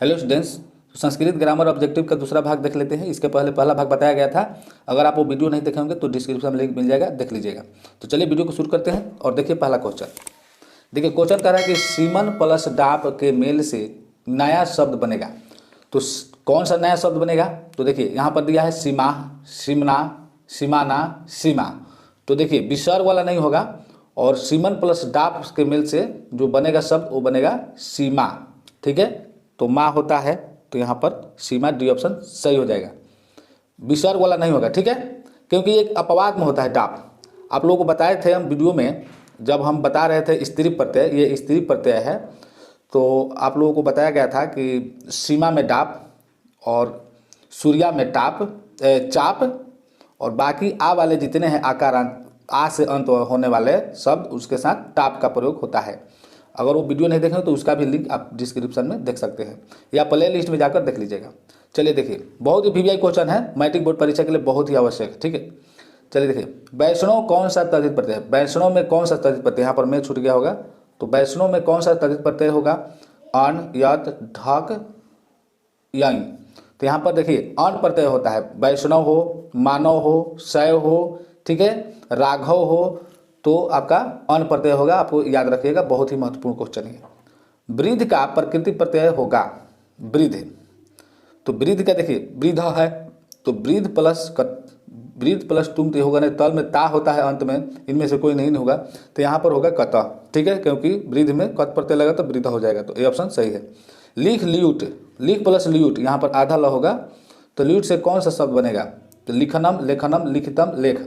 Hello students, तो Sanskrit grammar objective का दूसरा भाग देख लेते हैं। इसके पहले पहला भाग बताया गया था। अगर आप वो वीडियो नहीं देखे होंगे तो डिस्क्रिप्शन में लिंक मिल जाएगा, देख लीजिएगा। तो चलिए वीडियो को शुरू करते हैं और देखिए पहला क्वेश्चन। देखिए क्वेश्चन कह रहा है कि सीमन प्लस डाप के मेल से नया शब्द बनेगा। तो कौन सा नया शब्द बनेगा? तो देखिए यहाँ पर दिया है सीमा, सिमना, सीमाना, सीमा। तो देखिए विसर्ग वाला नहीं होगा और सीमन प्लस डाप के मेल से जो बनेगा शब्द वो बनेगा सीमा। ठीक है, तो माँ होता है तो यहाँ पर सीमा, डी ऑप्शन सही हो जाएगा। विसर्ग वाला नहीं होगा, ठीक है, क्योंकि एक अपवाद में होता है डाप। आप लोगों को बताए थे हम वीडियो में, जब हम बता रहे थे स्त्री प्रत्यय, ये स्त्री प्रत्यय है, तो आप लोगों को बताया गया था कि सीमा में डाप और सूर्या में चाप और बाकी आ वाले जितने हैं आकारांत, आ से अंत होने वाले शब्द, उसके साथ टाप का प्रयोग होता है। अगर वो वीडियो नहीं देखें तो उसका भी लिंक आप डिस्क्रिप्शन में देख सकते हैं या प्ले लिस्ट में जाकर देख लीजिएगा। चलिए देखिए, बहुत ही वीवीआई क्वेश्चन है, मैट्रिक बोर्ड परीक्षा के लिए बहुत ही आवश्यक है। ठीक है, चलिए देखिए, वैष्णव कौन सा तद्धित प्रत्यय है? वैष्णव में कौन सा तद्धित प्रत्यय? यहाँ पर मैं छूट गया होगा, तो वैष्णव में कौन सा तद्धित प्रत्यय होगा? अन, यत, ढक, यंग। तो यहाँ पर देखिए अन प्रत्यय होता है, वैष्णव हो, मानव हो, शैव हो, ठीक है, राघव हो, तो आपका अन प्रत्यय होगा। आपको याद रखिएगा, बहुत ही महत्वपूर्ण क्वेश्चन है। वृद्ध का प्रकृति प्रत्यय होगा वृद्ध। तो वृद्ध का देखिए वृद्ध है तो वृद्ध प्लस तुम तो होगा नहीं, तल में ता होता है अंत में, इनमें से कोई नहीं होगा, तो यहाँ पर होगा कत। ठीक है, क्योंकि वृद्ध में कत प्रत्यय लगा तो वृद्ध हो जाएगा, तो ये ऑप्शन सही है। लिख ल्यूट, लिख प्लस ल्यूट, यहाँ पर आधा ल होगा, तो ल्यूट से कौन सा शब्द बनेगा? तो लिखनम, लेखनम, लिखितम, लेख।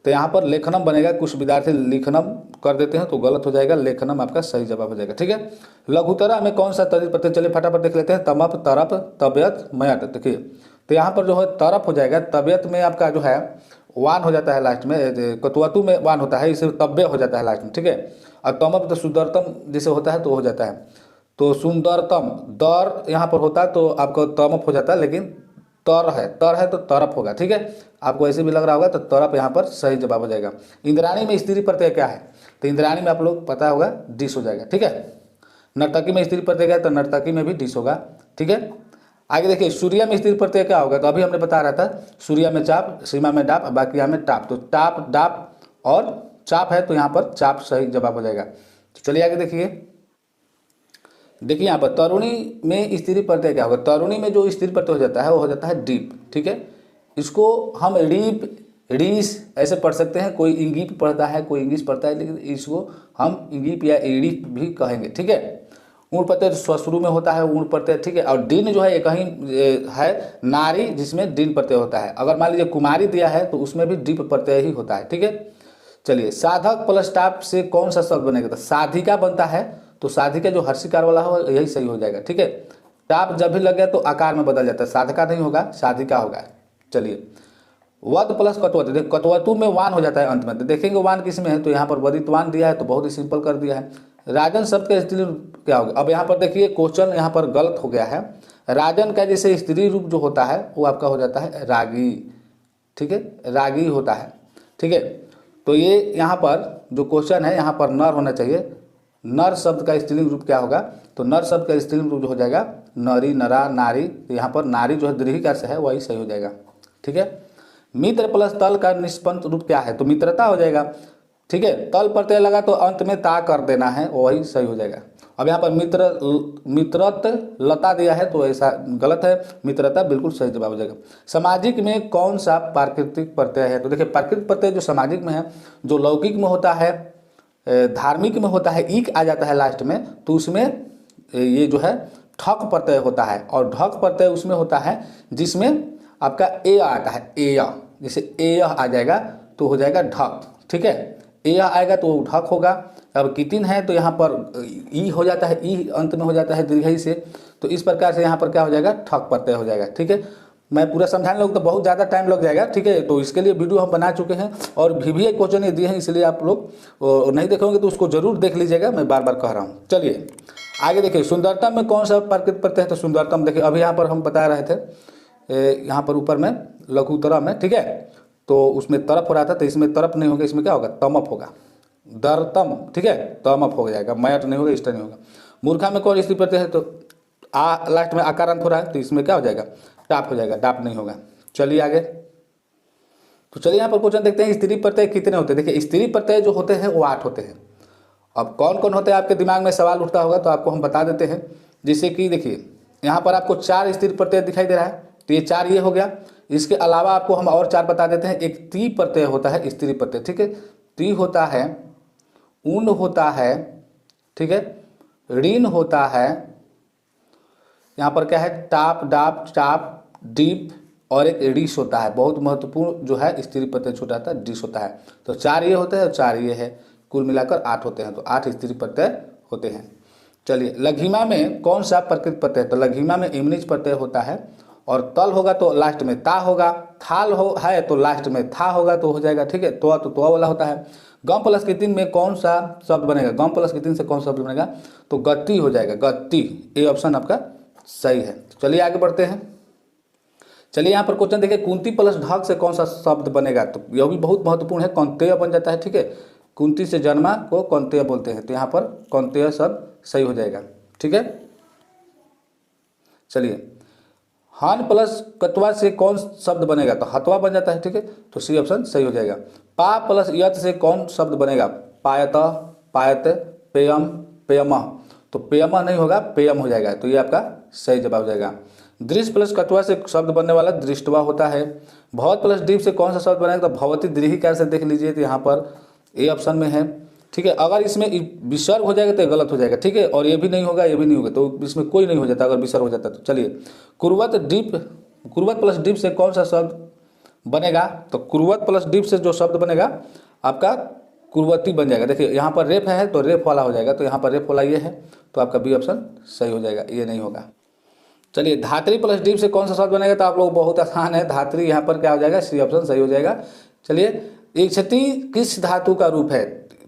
तो यहाँ पर लेखनम बनेगा, कुछ विद्यार्थी लिखनम कर देते हैं तो गलत हो जाएगा, लेखनम आपका सही जवाब हो जाएगा। ठीक है, लघुतरा में कौन सा तद्धित प्रत्यय? चलिए फटाफट देख लेते हैं। तमप, तरप, तबियत, मयट। देखिए तो यहाँ पर जो है तरप हो जाएगा, तबियत में आपका जो है वान हो जाता है लास्ट में, कतुआतु में वान होता है, इसे तब्य हो जाता है लास्ट में। ठीक है, और तमप तो सुंदरतम जैसे होता है तो हो जाता है, तो सुंदरतम दर यहाँ पर होता है तो आपको तमप हो जाता है, लेकिन तर है तो तरफ होगा। ठीक है, आपको ऐसे भी लग रहा होगा तो तरफ यहाँ पर सही जवाब हो जाएगा। इंद्राणी में स्त्री प्रत्यय क्या है? तो इंद्राणी में आप लोग पता होगा डिस हो जाएगा। ठीक है, नर्तकी में स्त्री प्रत्यय क्या है? तो नर्तकी में भी डिस होगा। ठीक है, आगे देखिए सूर्या में स्त्री प्रत्यय क्या होगा? तो अभी हमने बता रहा था, सूर्या में चाप, सीमा में डाप, बाकी यहाँ में टाप। तो टाप, डाप और चाप है तो यहाँ पर चाप सही जवाब हो जाएगा। तो चलिए आगे देखिए यहाँ पर तरुणी में स्त्री प्रत्यय क्या होगा? तरुणी में जो स्त्री प्रत्यय हो जाता है वो हो जाता है डीप। ठीक है, इसको हम रीप, रीस ऐसे पढ़ सकते हैं, कोई इंगीप पढ़ता है, कोई इंग्लिश पढ़ता है, लेकिन इसको हम इंगीप या ईड़ीप भी कहेंगे। ठीक है, ऊण प्रत्यय स्वश्रु में होता है, ऊण प्रत्यय। ठीक है, और डिन जो है ये कहीं है नारी, जिसमें डिन प्रत्यय होता है। अगर मान लीजिए कुमारी दिया है तो उसमें भी डीप प्रत्यय ही होता है। ठीक है, चलिए साधक प्लस टाप से कौन सा शब्द बनेगा? तो साधिका बनता है, तो साधिका जो हर्षिकार वाला हो यही सही हो जाएगा। ठीक है, टाप जब भी लग गया तो आकार में बदल जाता है, साधका नहीं होगा, साधिका होगा। चलिए वध प्लस कटवत, देखिए कटवतु में वान हो जाता है अंत में, तो देखेंगे वान किस में है, तो यहाँ पर वदितवान दिया है तो बहुत ही सिंपल कर दिया है। राजन शब्द का स्त्री रूप क्या होगा? अब यहाँ पर देखिए क्वेश्चन यहाँ पर गलत हो गया है। राजन का जैसे स्त्री रूप जो होता है वो आपका हो जाता है रागी। ठीक है, रागी होता है। ठीक है, तो ये यहाँ पर जो क्वेश्चन है यहाँ पर नर होना चाहिए। नर शब्द का स्त्रीलिंग रूप क्या होगा? तो नर शब्द का स्त्रीलिंग रूप जो हो जाएगा नरी, नरा, नारी। तो यहाँ पर नारी जो है दीर्घिकार से है, वही सही हो जाएगा। ठीक है, मित्र प्लस तल का निष्पन्न रूप क्या है? तो मित्रता हो जाएगा। ठीक है, तल प्रत्यय लगा तो अंत में ता कर देना है, वही सही हो जाएगा। अब यहाँ पर मित्रत लता दिया है तो ऐसा गलत है, मित्रता बिल्कुल सही जवाब हो जाएगा। सामाजिक में कौन सा प्राकृतिक प्रत्यय है? तो देखिए प्राकृतिक प्रत्यय जो सामाजिक में है, जो लौकिक में होता है, धार्मिक में होता है, ईक आ जाता है लास्ट में, तो उसमें ये जो है ठक प्रत्यय होता है, और ढक प्रत्यय उसमें होता है जिसमें आपका ए आता है, ए, जैसे ए आ जाएगा तो हो जाएगा ढक। ठीक है, ए आएगा तो ढक होगा। अब कितिन है तो यहाँ पर ई हो जाता है, ई अंत में हो जाता है दीर्घई से, तो इस प्रकार से यहाँ पर क्या हो जाएगा? ठक प्रत्यय हो जाएगा। ठीक है, मैं पूरा समझाने लगूँ तो बहुत ज़्यादा टाइम लग जाएगा। ठीक है, तो इसके लिए वीडियो हम बना चुके हैं और वीवीआई क्वेश्चन दिए हैं, इसलिए आप लोग नहीं देखोगे तो उसको जरूर देख लीजिएगा, मैं बार बार कह रहा हूँ। चलिए आगे देखिए, सुंदरतम में कौन सा प्राकृतिक प्रत्यय है? तो सुंदरतम देखिए अभी यहाँ पर हम बता रहे थे, यहाँ पर ऊपर में लघुतरा में। ठीक है, तो उसमें तरफ हो रहा था, तो इसमें तरफ नहीं होगा, इसमें क्या होगा? तमप होगा, दरतम। ठीक है, तमप हो जाएगा, मयट नहीं होगा, इष्ट नहीं होगा। मूर्खा में कौन स्त्री प्रत्यय है? तो लास्ट में आकारांत हो रहा है, तो इसमें क्या हो जाएगा, टाप हो जाएगा, डाप नहीं होगा। चलिए आगे। तो चलिए यहाँ पर क्वेश्चन देखते हैं, स्त्री प्रत्यय कितने होते हैं। देखिए स्त्री प्रत्यय जो होते हैं वो 8 होते हैं। अब कौन कौन होते हैं आपके दिमाग में सवाल उठता होगा, तो आपको हम बता देते हैं। जैसे कि देखिए यहाँ पर आपको 4 स्त्री प्रत्यय दिखाई दे रहा है, तो ये 4 ये हो गया। इसके अलावा आपको हम और 4 बता देते हैं। एक ती प्रत्यय होता है, स्त्री प्रत्यय, ठीक है। ती होता है, ऊन होता है, ठीक है, ऋण होता है, यहाँ पर क्या है, टाप, डाप, चाप, डीप, और एक डिश होता है। बहुत महत्वपूर्ण जो है स्त्री प्रत्यय छोटा होता है, डिश होता है। तो 4 ये होते हैं और 4 ये है, कुल मिलाकर 8 होते हैं। तो 8 स्त्री प्रत्यय होते हैं। चलिए लघिमा में कौन सा प्रकृत प्रत्यय, तो लघिमा में इमनिज प्रत्यय होता है, और तल होगा तो लास्ट में ता होगा, थाल हो है तो लास्ट में था होगा, तो हो जाएगा, ठीक है। तो वाला होता है। गम प्लस के 3 में कौन सा शब्द बनेगा, गम प्लस के 3 से कौन सा शब्द बनेगा, तो गति हो जाएगा, गति। ये ऑप्शन आपका सही है। चलिए आगे बढ़ते हैं। चलिए यहाँ पर क्वेश्चन देखिए, कुंती प्लस ढक से कौन सा शब्द बनेगा, तो यह भी बहुत महत्वपूर्ण है, कौंतेय बन जाता है, ठीक है। कुंती से जन्मा को कौंतेय बोलते हैं, तो यहाँ पर कौंतेय शब्द सही हो जाएगा, ठीक है। चलिए हान प्लस कत्वा से कौन शब्द बनेगा, तो हतवा बन जाता है, ठीक है। तो सी ऑप्शन सही हो जाएगा। पा प्लस यत से कौन शब्द बनेगा, पायत, पायत, पेयम, पेयम, तो पेयम नहीं होगा, पेयम हो जाएगा, तो ये आपका सही जवाब हो जाएगा। दृश्य प्लस कत्वा से शब्द बनने वाला दृष्टवा होता है। भवत प्लस दीप से कौन सा शब्द बनेगा, तो भवती दृढ़ी कैसे देख लीजिए, तो यहाँ पर ए ऑप्शन में है, ठीक है। अगर इसमें विसर्ग हो जाएगा तो गलत हो जाएगा, ठीक है। और ये भी नहीं होगा, ये भी नहीं होगा, तो इसमें कोई नहीं हो जाता अगर विसर्ग हो जाता तो। चलिए कुर्वत डीप, कुर्वत प्लस डीप से कौन सा शब्द बनेगा, तो कुर्वत प्लस डीप से जो शब्द बनेगा आपका कुर्वती बन जाएगा। देखिए यहाँ पर रेप है तो रेप वाला हो जाएगा, तो यहाँ पर रेप वाला ये है, तो आपका बी ऑप्शन सही हो जाएगा, ये नहीं होगा। चलिए धात्री प्लस डीप से कौन सा शब्द बनेगा, तो आप लोग बहुत आसान है, धात्री, यहाँ पर क्या हो जाएगा, सी ऑप्शन सही हो जाएगा। चलिए इक्षति किस धातु का रूप है,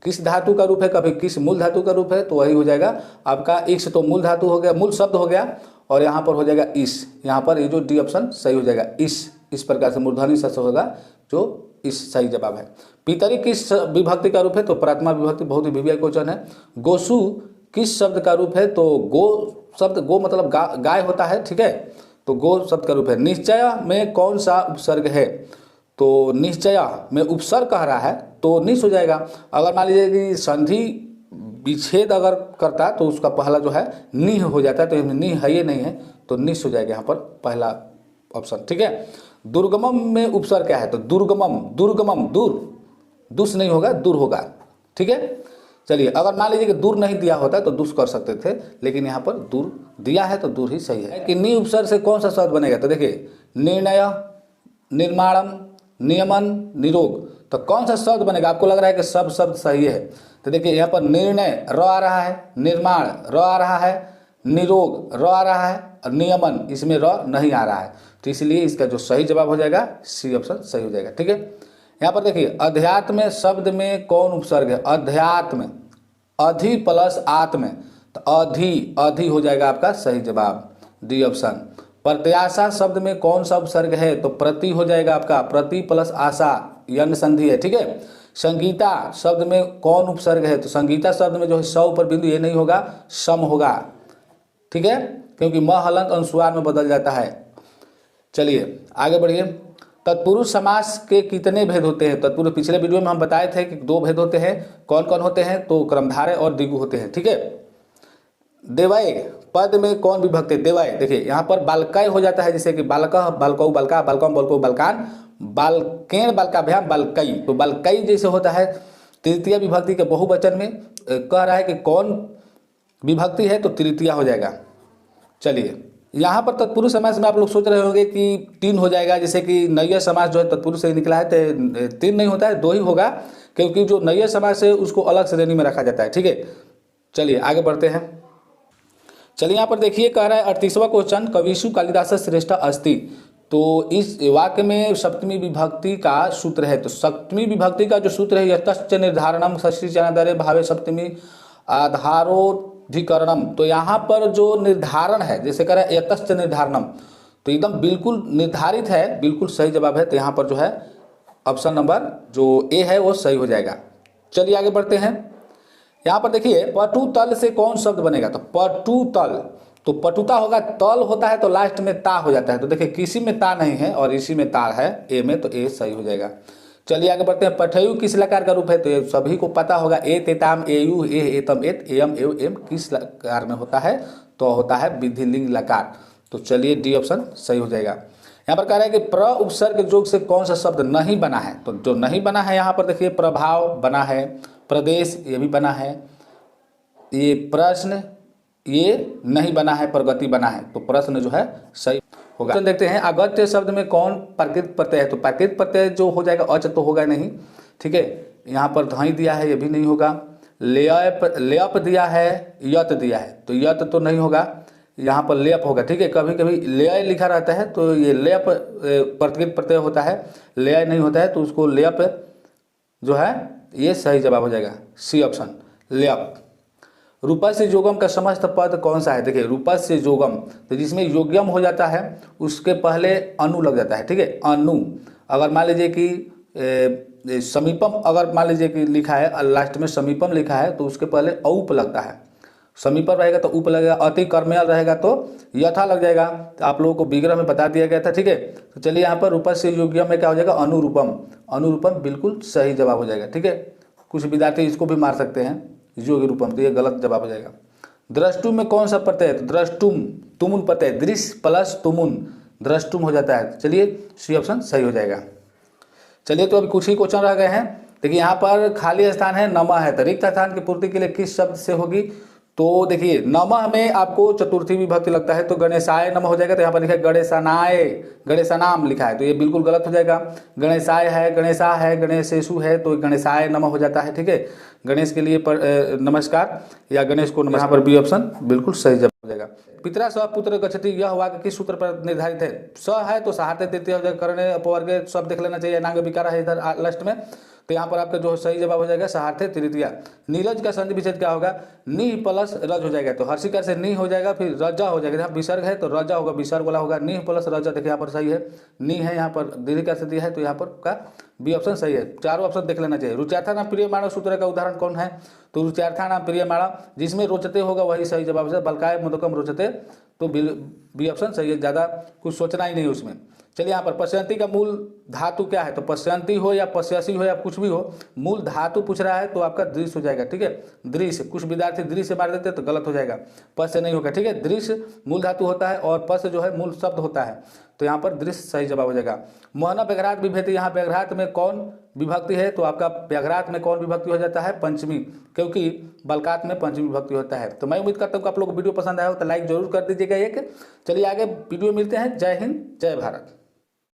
किस धातु का रूप है, कभी किस मूल धातु का रूप है, तो वही हो जाएगा आपका इक्ष, तो मूल धातु हो गया, मूल शब्द हो गया, और यहाँ पर हो जाएगा इस, यहाँ पर ये जो डी ऑप्शन सही हो जाएगा, इस प्रकार से मूर्धन्य शब्द होगा, जो इस सही जवाब है। पितरी किस विभक्ति का रूप है, तो प्राथमा विभक्ति, बहुत ही वीवीआई क्वेश्चन है। गोसु किस शब्द का रूप है, तो गो शब्द, गो मतलब गाय होता है, ठीक है, तो गो शब्द का रूप है। निश्चय में कौन सा उपसर्ग है, तो निश्चय में उपसर्ग कह रहा है तो निश हो जाएगा। अगर मान लीजिए कि संधि विच्छेद अगर करता तो उसका पहला जो है निह हो जाता है, तो निह है ये नहीं है, तो निश हो जाएगा यहाँ पर पहला ऑप्शन, ठीक है। दुर्गमम में उपसर्ग क्या है, तो दुर्गमम, दुर्गमम, दूर, दुस नहीं होगा, दूर होगा, ठीक है। चलिए अगर मान लीजिए कि दूर नहीं दिया होता तो दुष्ट कर सकते थे, लेकिन यहाँ पर दूर दिया है तो दूर ही सही है। कि नि उपसर्ग से कौन सा शब्द बनेगा, तो देखिए निर्णय, निर्माणम, नियमन, निरोग, तो कौन सा शब्द बनेगा, आपको लग रहा है कि सब शब्द सही है, तो देखिए यहाँ पर निर्णय र आ रहा है, निर्माण र आ रहा है, निरोग र आ रहा है, और नियमन इसमें र नहीं आ रहा है, तो इसलिए इसका जो सही जवाब हो जाएगा सी ऑप्शन सही हो जाएगा, ठीक है। यहाँ पर देखिए अध्यात्म शब्द में कौन उपसर्ग है, अध्यात्म, अधि प्लस आत्म, तो अधि, अधि हो जाएगा आपका सही जवाब, डी ऑप्शन। प्रत्याशा शब्द में कौन सा उपसर्ग है, तो प्रति हो जाएगा आपका, प्रति प्लस आशा, यन संधि है, ठीक है। संगीता शब्द में कौन उपसर्ग है, तो संगीता शब्द में जो है स ऊपर बिंदु ये नहीं होगा, सम होगा, ठीक है, क्योंकि म हलंत अनुस्वार में बदल जाता है। चलिए आगे बढ़िए। तत्पुरुष समास के कितने भेद होते हैं, तत्पुरुष पिछले वीडियो में हम बताए थे कि 2 भेद होते हैं, कौन कौन होते हैं, तो क्रमधारय और द्विगु होते हैं, ठीक है। देवय पद में कौन विभक्त है, देवय, देखिए यहाँ पर बालकय हो जाता है, जैसे कि बालकः, बालकौ, बालका, बालकम, बालको, बालकान, बालकेन, बालकाभ्याम, बालकई, तो बालकई जैसे होता है तृतीय विभक्ति के बहुवचन में, कह रहा है कि कौन विभक्ति है, तो तृतीया हो जाएगा। चलिए यहाँ पर तत्पुरुष समास में आप लोग सोच रहे होंगे कि 3 हो जाएगा, जैसे कि नैय समास जो है तत्पुरुष से निकला है, तो 3 नहीं होता है, 2 ही होगा, क्योंकि जो नैय समास है उसको अलग श्रेणी में रखा जाता है, ठीक है। चलिए आगे बढ़ते हैं। चलिए यहाँ पर देखिए कह रहा है 38वां क्वेश्चन, कविषु कालिदास श्रेष्ठ अस्ति, तो इस वाक्य में सप्तमी विभक्ति का सूत्र है, तो सप्तमी विभक्ति का जो सूत्र है यतश्च निर्धारणम षष्ठी चनादरे भावे सप्तमी आधारोधिकरणम, तो यहाँ पर जो निर्धारण है, जैसे कह रहा है यतश्च निर्धारणम, तो एकदम बिल्कुल निर्धारित है, बिल्कुल सही जवाब है, तो यहाँ पर जो है ऑप्शन नंबर जो ए है वो सही हो जाएगा। चलिए आगे बढ़ते हैं। यहाँ पर देखिए पटु तल से कौन शब्द बनेगा, तो पटु तल, तो पटुता होगा, तल होता है तो लास्ट में ता हो जाता है। तो देखिए किसी में ता नहीं है और इसी में तार है ए में, तो ए सही हो जाएगा। चलिए आगे बढ़ते हैं। पठयु किस लकार का रूप है? तो ये सभी को पता होगा, ए तेताम एयु ए एतम एत एयम एव एम किस लकार में होता है? तो होता है विधिलिंग लकार। तो चलिए डी ऑप्शन सही हो जाएगा। यहाँ पर कह रहा है कि प्र उपसर्ग जोग से कौन सा शब्द नहीं बना है? तो जो नहीं बना है यहाँ पर देखिए, प्रभाव बना है, प्रदेश ये भी बना है, ये प्रश्न ये नहीं बना है, प्रगति बना है। तो प्रश्न जो है सही होगा। तो देखते हैं अगत्य शब्द में कौन प्राकृत प्रत्यय है? तो प्राकृत प्रत्यय जो हो जाएगा अच तो होगा नहीं, ठीक है। यहाँ पर धाई दिया है, ये भी नहीं होगा। लेप दिया है, यत दिया है, तो यत तो नहीं होगा, यहाँ पर लेप होगा, ठीक है। कभी कभी लेय लिखा रहता है तो ये लेप प्राकृत प्रत्यय होता है, लेय नहीं होता है, तो उसको लेप जो है ये सही जवाब हो जाएगा, सी ऑप्शन लेप। रूपस्य योगम का समस्त पद कौन सा है? देखिए रूपस्य योगम, तो जिसमें योग्यम हो जाता है उसके पहले अनु लग जाता है, ठीक है। अनु, अगर मान लीजिए कि समीपम अगर मान लीजिए कि लिखा है, लास्ट में समीपम लिखा है तो उसके पहले औप लगता है। समीपम रहेगा तो उप लगेगा, अति कर्मयल रहेगा तो यथा लग जाएगा। तो आप लोगों को विग्रह में बता दिया गया था, ठीक है। तो चलिए यहाँ पर रूपस्य योग्यम में क्या हो जाएगा? अनुरूपम। अनुरूपम बिल्कुल सही जवाब हो जाएगा, ठीक है। कुछ विद्यार्थी इसको भी मार सकते हैं योग्य रूपम, तो ये गलत जवाब हो जाएगा। द्रष्टुम में कौन सा प्रत्यय है? तो द्रष्टुम तुमुन प्रत्यय, दृश्य प्लस तुमुन द्रष्टुम हो जाता है। चलिए सी ऑप्शन सही हो जाएगा। चलिए तो अभी कुछ ही क्वेश्चन रह गए हैं। देखिए यहाँ पर खाली स्थान है, नमा है, तो रिक्त स्थान की पूर्ति के लिए किस शब्द से होगी? तो देखिए नमः में आपको चतुर्थी विभक्ति लगता है तो गणेशाय नमः हो जाएगा। तो यहाँ पर लिखा है गणेशानाय, गणेशानाम लिखा है, तो ये बिल्कुल गलत हो जाएगा। गणेशाय है, गणेशा है, गणेशेशु है, तो गणेशाय नमः हो जाता है, ठीक है। गणेश के लिए नमस्कार या गणेश को नमस्कार, यहाँ पर बी ऑप्शन बिल्कुल सही जवाब हो जाएगा। पितरा स पुत्र गच्छति, यह वाक्य किस सूत्र पर निर्धारित है? स है तो सहार्थ तृतीय हो जाएगा, कर्ण अपवर्ग सब देख लेना चाहिए, नांग विकार है इधर लास्ट में, तो यहाँ पर आपका जो सही जवाब हो जाएगा सहार्थ तृतीया। नीरज का संधि विच्छेद क्या होगा? नी प्लस रज हो जाएगा, तो हर्षिकार से नी हो जाएगा, फिर रजा हो जाएगा। यहाँ विसर्ग है तो रजा होगा, विसर्ग वाला होगा, नी प्लस रजा। देखिए यहाँ पर सही है, नी है, यहाँ पर दीर्घिकार से दिया है, तो यहाँ पर का बी ऑप्शन सही है। चारों ऑप्शन देख लेना चाहिए। रुचार्था नाम प्रियमाण सूत्र का उदाहरण कौन है? तो रुचार्था नाम प्रियमाण, जिसमें रोचते होगा वही सही जवाब है। बलकाय मोदकम रोचते, तो बी ऑप्शन सही है, ज़्यादा कुछ सोचना ही नहीं उसमें। चलिए यहाँ पर पश्यंती का मूल धातु क्या है? तो पश्यंती हो या पश्यसी हो या कुछ भी हो, मूल धातु पूछ रहा है तो आपका दृश्य हो जाएगा, ठीक है। दृश्य, कुछ विद्यार्थी दृश्य मार देते तो गलत हो जाएगा, पश्य नहीं होगा, ठीक है। दृश्य मूल धातु होता है और पश्य जो है मूल शब्द होता है, तो यहाँ पर दृश्य सही जवाब हो जाएगा। मोहना व्याघ्रात विभेति, यहाँ व्याघ्रात में कौन विभक्ति है? तो आपका व्याघ्रात में कौन विभक्ति हो जाता है? पंचमी, क्योंकि बलकात में पंचमी विभक्ति होता है। तो मैं उम्मीद करता हूँ कि आप लोग को वीडियो पसंद आया हो तो लाइक जरूर कर दीजिएगा एक। चलिए आगे वीडियो मिलते हैं। जय हिंद, जय भारत।